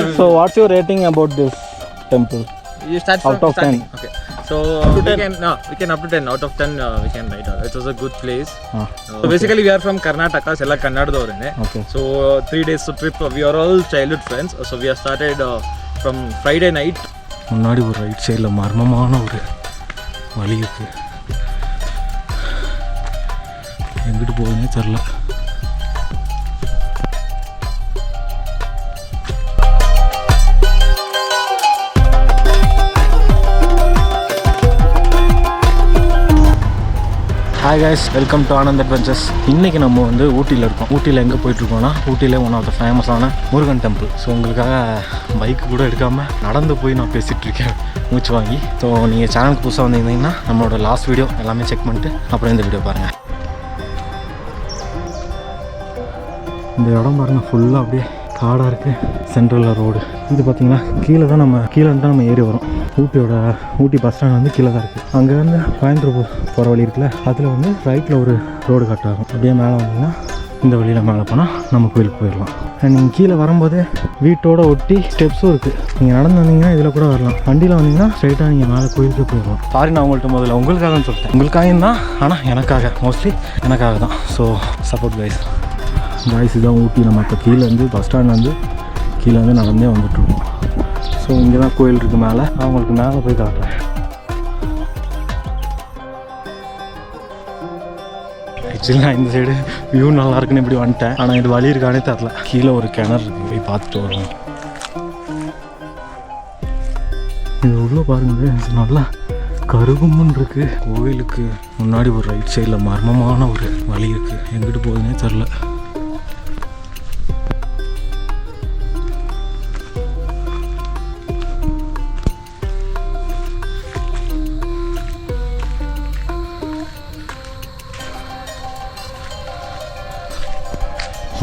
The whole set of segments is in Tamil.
So what's your rating about this temple? You start from out of starting. 10. Okay. So we can up to 10 out of 10 we can write. It was a good place. So basically we are from Karnataka, Sella Kannadadavare. Okay. So 3 days trip. We are all childhood friends. So we have started from Friday night. முன்னாடி ஒரு ரைட் சைடில் மர்மமான ஒரு வழி இருக்கு. எங்கிட்டு போகுதுன்னே தெரில. Hi guys, welcome to Anand adventures. இன்றைக்கி நம்ம வந்து ஊட்டியில் இருக்கோம். ஊட்டியில் எங்கே போயிட்டுருக்கோம்னா, ஊட்டியில் ஒன் ஆஃப் த ஃபேமஸான முருகன் டெம்பிள். ஸோ உங்களுக்காக பைக்கு கூட எடுக்காமல் நடந்து போய் நான் பேசிகிட்ருக்கேன் மூச்சு வாங்கி. ஸோ நீங்கள் சேனலுக்கு புதுசாக வந்திருந்தீங்கன்னா நம்மளோட லாஸ்ட் வீடியோ எல்லாமே செக் பண்ணிட்டு அப்புறம் இந்த வீடியோ பாருங்கள். இந்த இடம் பாருங்கள், ஃபுல்லாக அப்படியே காடாக இருக்குது. சென்ட்ரலில் ரோடு இது பார்த்திங்கன்னா கீழே தான் நம்ம ஏறி வரோம். ஊட்டி பஸ் ஸ்டாண்ட் வந்து கீழே தான் இருக்குது. அங்கேருந்து கோயம்புத்தூர் போகிற வழி இருக்குல்ல, அதில் வந்து ரைட்டில் ஒரு ரோடு கட் ஆகும். அப்படியே மேலே வந்தீங்கன்னா இந்த வழியில் மேலே போனால் நம்ம கோயிலுக்கு போயிடலாம். நீங்கள் கீழே வரும்போது வீட்டோட ஒட்டி ஸ்டெப்ஸும் இருக்குது. நீங்கள் நடந்து வந்தீங்கன்னா இதில் கூட வரலாம். வண்டியில் வந்தீங்கன்னா ஸ்ட்ரைட்டாக நீங்கள் மேலே கோயிலுக்கு போயிடலாம். சாரி, நான் உங்கள்கிட்ட உங்களுக்காகன்னு சொல்லிட்டேன். உங்களுக்காக தான், ஆனால் எனக்காக, மோஸ்ட்லி எனக்காக தான். So support guys. இதுதான் ஊட்டி. நம்ம இப்போ கீழே வந்து பஸ் ஸ்டாண்ட்லேருந்து கீழே வந்து நடந்தே வந்துட்டுருக்கோம். ஸோ இங்கே தான் கோயில் இருக்குது மேலே. நான் உங்களுக்கு மேலே போய் காட்டுறேன். ஆக்சுவலி நான் இந்த சைடு வியூ நல்லா இருக்குன்னு இப்படி வந்துட்டேன். ஆனால் இது வழி இருக்கானே தரல. கீழே ஒரு கிணறு இருக்குது, போய் பார்த்துட்டு வருவோம். இது உள்ளே பாருங்க, நல்லா கருகும்னு இருக்குது. கோயிலுக்கு முன்னாடி ஒரு ரைட் சைடில் மர்மமான ஒரு வழி இருக்குது. எங்கிட்டு போகுதுன்னே தெரில.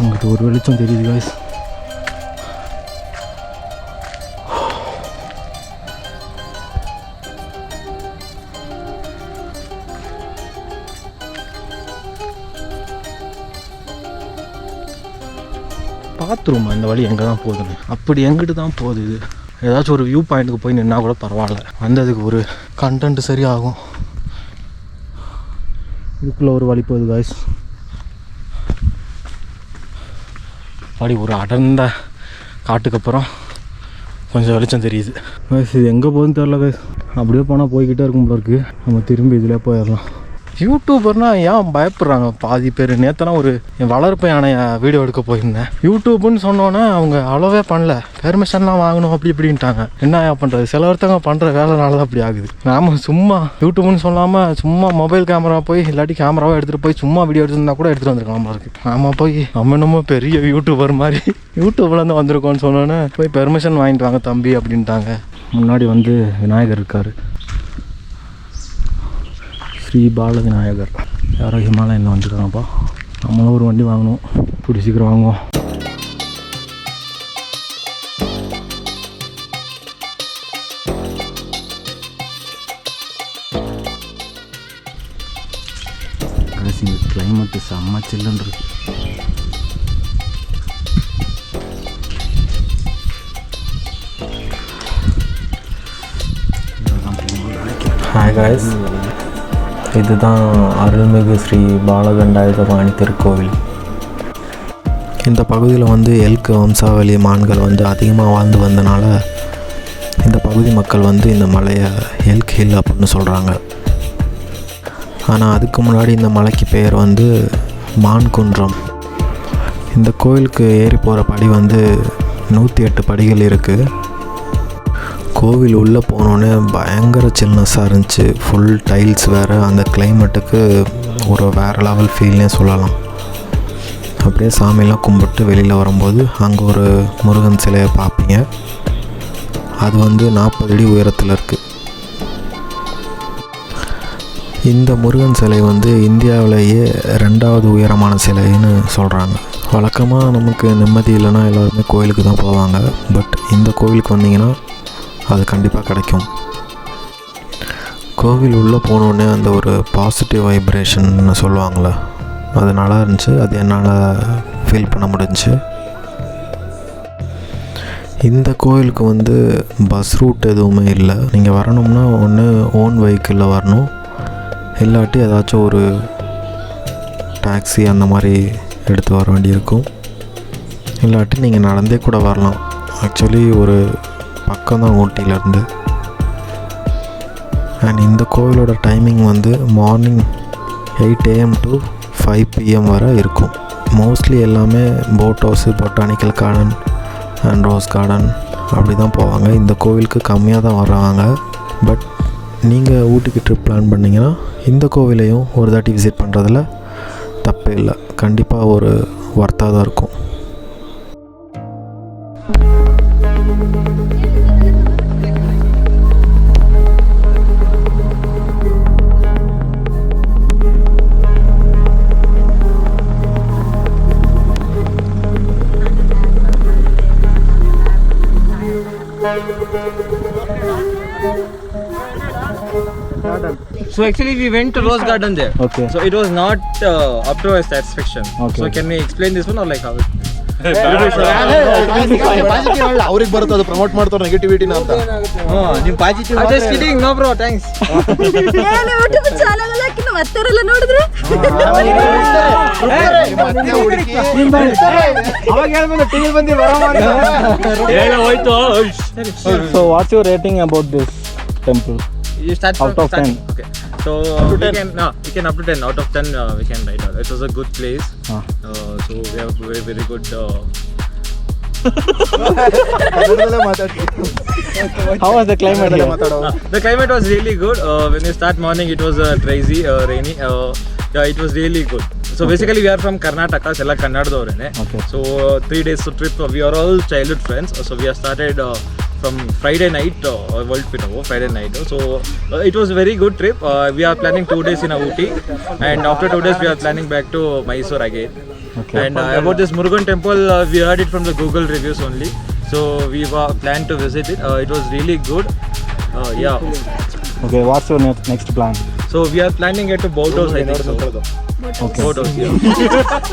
அங்கிட்ட ஒரு வெளிச்சம் தெரியுது காய்ஸ். பார்த்துருமா இந்த வழி எங்கே தான் போகுதுன்னு. அப்படி எங்கிட்டு தான் போகுது இது. ஏதாச்சும் ஒரு வியூ பாயிண்ட்டுக்கு போய் நின்னா கூட பரவாயில்ல, வந்ததுக்கு ஒரு கண்டென்ட் சரியாகும். இதுக்குள்ளே ஒரு வழி போகுது காய்ஸ். அப்படி ஒரு அடர்ந்த காட்டுக்கு அப்புறம் கொஞ்சம் வெளிச்சம் தெரியுது. இது எங்கே போகுதுன்னு தெரில கைஸ். அப்படியே போனால் போய்கிட்டே இருக்கும் போல இருக்குது. நம்ம திரும்பி இதில் போயிடலாம். யூடியூபர்னால் ஏன் பயப்படுறாங்க பாதி பேர்? நேற்றுனா ஒரு வளர்ப்பு யானையை வீடியோ எடுக்க போயிருந்தேன். யூடியூப்னு சொன்னோன்னே அவங்க அவ்வளோவே பண்ணல, பெர்மிஷன்லாம் வாங்கணும் அப்படி இப்படின்ட்டாங்க. என்ன பண்ணுறது, சில ஒருத்தவங்க பண்ணுற வேலைனால தான் அப்படி ஆகுது. நாம் சும்மா யூடியூப்னு சொல்லாமல் சும்மா மொபைல் கேமரா போய் இல்லாட்டி கேமராவை எடுத்துகிட்டு போய் சும்மா வீடியோ எடுத்துருந்தா கூட எடுத்துகிட்டு வந்துருக்கலாம் இருக்குது. நாம் போய் நம்ம என்னமோ பெரிய யூடியூபர் மாதிரி யூடியூப்லேருந்து வந்திருக்கோன்னு சொன்னோன்னே போய் பெர்மிஷன் வாங்கிட்டு வாங்க தம்பி அப்படின்ட்டாங்க. முன்னாடி வந்து விநாயகர் இருக்கார், ஸ்ரீ பால விநாயகர். யாரோ ஹிமாலயனில் வந்துருக்காங்கப்பா. நம்மளும் ஒரு வண்டி வாங்கணும், கூடி சீக்கிரம் வாங்குவோம். கிளைமேட்டு செம்ம சில்லுன்னு இருக்கு. ஹாய் காய்ஸ், இதுதான் அருள்மிகு ஸ்ரீ பாலகண்டாயுதபாணி திருக்கோவில். இந்த பகுதியில் வந்து எல்க் வம்சாவளி மான்கள் வந்து அதிகமாக வாழ்ந்து வந்தனால இந்த பகுதி மக்கள் வந்து இந்த மலையை எல்க் ஹில் அப்படின்னு சொல்கிறாங்க. ஆனால் அதுக்கு முன்னாடி இந்த மலைக்கு பெயர் வந்து மான் குன்றம். இந்த கோயிலுக்கு ஏறி போகிற படி வந்து 108 படிகள் இருக்குது. கோவில் உள்ளே போனோன்னே பயங்கர சில்னஸாக இருந்துச்சு. ஃபுல் டைல்ஸ் வேறு. அந்த கிளைமேட்டுக்கு ஒரு வேறு லெவல் ஃபீல்னே சொல்லலாம். அப்படியே சாமியெல்லாம் கும்பிட்டு வெளியில் வரும்போது அங்கே ஒரு முருகன் சிலையை பார்ப்பீங்க. அது வந்து 40 அடி உயரத்தில் இருக்குது. இந்த முருகன் சிலை வந்து இந்தியாவிலேயே 2வது உயரமான சிலைன்னு சொல்கிறாங்க. வழக்கமாக நமக்கு நிம்மதி இல்லைன்னா எல்லோருமே கோயிலுக்கு தான் போவாங்க. பட் இந்த கோவிலுக்கு வந்தீங்கன்னா அது கண்டிப்பாக கிடைக்கும். கோவில் உள்ளே போனோடனே அந்த ஒரு பாசிட்டிவ் வைப்ரேஷன்னு சொல்லுவாங்களே, அது நல்லா இருந்துச்சு. அது என்னால் ஃபீல் பண்ண முடிஞ்சுச்சு. இந்த கோயிலுக்கு வந்து பஸ் ரூட் எதுவுமே இல்லை. நீங்கள் வரணும்னா ஒன்று ஓன் வெஹிக்கிளில் வரணும், இல்லாட்டி ஏதாச்சும் ஒரு டாக்ஸி அந்த மாதிரி எடுத்து வர வேண்டியிருக்கும். இல்லாட்டி நீங்கள் நடந்தே கூட வரலாம். ஆக்சுவலி ஒரு பக்கம்தான் ஊட்டியிலேருந்து. அண்ட் இந்த கோவிலோட டைமிங் வந்து மார்னிங் 8 AM to 5 PM வரை இருக்கும். மோஸ்ட்லி எல்லாமே boat house, botanical garden and rose garden அப்படி தான் போவாங்க. இந்த கோவிலுக்கு கம்மியாக தான் வர்றாங்க. பட் நீங்கள் ஊட்டிக்கு ட்ரிப் பிளான் பண்ணிங்கன்னா இந்த கோவிலையும் ஒரு தாட்டி விசிட் பண்ணுறதுல தப்பே இல்லை. கண்டிப்பாக ஒரு ஒர்த்தாக தான் இருக்கும். So actually we went to Rose Garden there. Okay. So it was not up to our satisfaction. Okay. So can we explain this one or like how it? ಅವ್ರಿಗೆ ಬರುತ್ತೆ ಅದು ಪ್ರಮೋಟ್ ಮಾಡ್ತಾರೆ ನೆಗೆಟಿವಿಟಿನ ಅಂತ. ನೀವು positive I'm just kidding, no bro, thanks. ಏನು ಯೂಟ್ಯೂಬ್ ಚಾನಲ್ ಅಲ್ಲ ಕಿನ್ನ ಮತ್ತವರೆಲ್ಲ ನೋಡಿದ್ರೆ ಅವಾಗ ಹೇಳ್ಬಂದು ಟಿವಿ ಬಂದಿ ಬರೋ ಮಾಡಿ ಹೇಳ ಹೋಯ್ತು. So what's your rating about this temple? You start from Out of 10. Okay. So we can up to 10 out of 10 we can write out. It was a good place. So we have very very good ಕನ್ನಡದಲ್ಲೇ ಮಾತಾಡ್ತೀವಿ. How was the climate here? the climate was really good. When you start morning it was crazy rainy. Yeah, it was really good. So basically we are from Karnataka, sella Kannadadavare. Okay. So 3 days trip. We are all childhood friends. So we have started from Friday night, World Fit Friday night. So it was a very good trip. We are planning 2 days in Ooty, and after 2 days we are planning back to Mysore again. Okay. And about this Murugan temple, we heard it from the Google reviews only. So we planned to visit it. It was really good. Yeah. Okay, what's your next plan? So we are planning it to boat house, I think so. Okay. Boat house, yeah.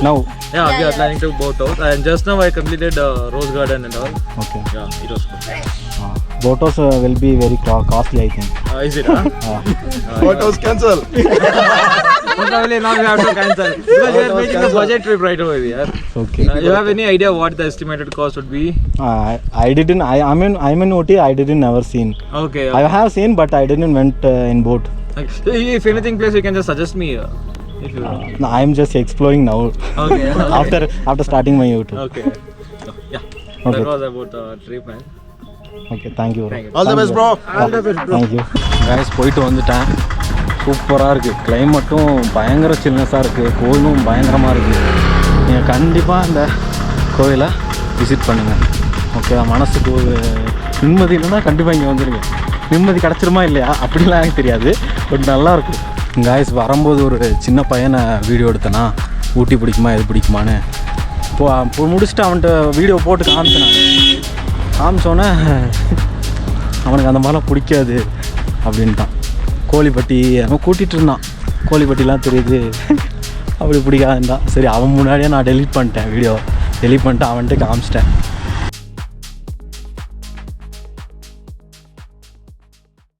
Now. Yeah, we are planning to boat house, and just now I completed Rose Garden and all. Okay. Yeah, it was good. Boat house will be very costly, I think. Is it? Boat house cancel. Probably now we have to cancel because we are making a budget trip right over here. Okay. You have any idea what the estimated cost would be? I'm in Ooty. I didn't never seen. Okay. I have seen, but I didn't went in boat. If anything place, you can just suggest me. If you want. No, I'm just exploring now. Okay. after starting my YouTube. Okay. So, yeah. Okay. That was about trip, man. Okay, thank you. Thank you. All the best, bro. Thank you. Guys, போயிட்டு வந்துட்டேன். சூப்பராக இருக்குது. கிளைமேட்டும் பயங்கர சில்னஸாக இருக்குது. கோயிலும் பயங்கரமாக இருக்குது. நீங்கள் கண்டிப்பாக இந்த கோயிலை விசிட் பண்ணுங்கள். ஓகே, மனசுக்கு ஒரு நிம்மதி இல்லைன்னா கண்டிப்பாக இங்கே வந்துடுங்க. நிம்மதி கிடச்சிருமா இல்லையா அப்படிலாம் எனக்கு தெரியாது, பட் நல்லாயிருக்கும். காய்ஸ், வரும்போது ஒரு சின்ன பையனை வீடியோ எடுத்தேன்னா ஊட்டி பிடிக்குமா எது பிடிக்குமான்னு இப்போ முடிச்சுட்டு அவன்கிட்ட வீடியோ போட்டு காமிச்சோன்னே அவனுக்கு அந்த மாதிரிலாம் பிடிக்காது அப்படின்ட்டான். கோழிப்பட்டி அவன் கூட்டிகிட்டு இருந்தான், கோழிப்பட்டிலாம் தெரியுது அப்படி பிடிக்காதுன்றான். சரி, அவன் முன்னாடியே நான் டெலீட் பண்ணிட்டேன், வீடியோ டெலீட் பண்ணிட்டு அவன்கிட்ட காமிச்சிட்டேன்.